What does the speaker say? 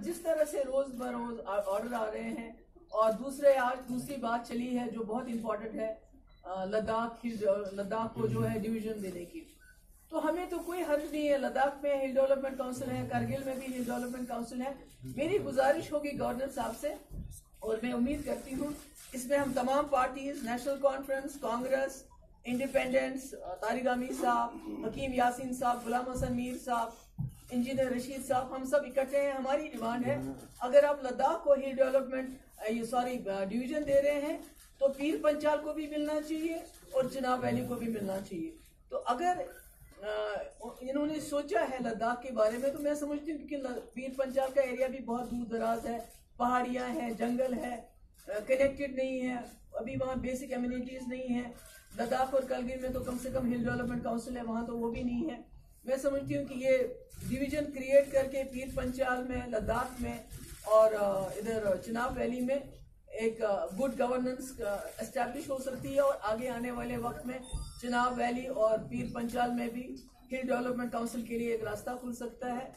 जिस तरह से रोज बरोज ऑर्डर आ रहे हैं, और दूसरी बात चली है जो बहुत इंपॉर्टेंट है, लद्दाख को जो है डिवीजन देने की, तो हमें तो कोई हर्ज नहीं है। लद्दाख में हिल डेवलपमेंट काउंसिल है, कारगिल में भी हिल डेवलपमेंट काउंसिल है। मेरी गुजारिश होगी गवर्नर साहब से, और मैं उम्मीद करती हूँ इसमें हम तमाम parties, national conference, Congress, independents, Tariq अमीर साहब, हकीम यासीन साहब, गुलाम हसन मीर साहब, इंजीनियर रशीद साहब, हम सब इकट्ठे हैं। हमारी डिमांड है, अगर आप लद्दाख को हिल डेवलपमेंट डिवीजन दे रहे हैं तो पीर पंचाल को भी मिलना चाहिए और चिनाब वैली को भी मिलना चाहिए। तो अगर इन्होंने सोचा है लद्दाख के बारे में, तो मैं समझती हूँ कि पीर पंचाल का एरिया भी बहुत दूर दराज है, पहाड़ियाँ हैं, जंगल है, कनेक्टेड नहीं है, अभी वहाँ बेसिक एम्यूनिटीज नहीं है। लद्दाख और करगिल में तो कम से कम हिल डेवलपमेंट काउंसिल है, वहाँ तो वो भी नहीं है। मैं समझती हूँ कि ये डिवीजन क्रिएट करके पीर पंचाल में, लद्दाख में और इधर चिनाब वैली में एक गुड गवर्नेंस एस्टैब्लिश हो सकती है, और आगे आने वाले वक्त में चिनाब वैली और पीर पंचाल में भी हिल डेवलपमेंट काउंसिल के लिए एक रास्ता खुल सकता है।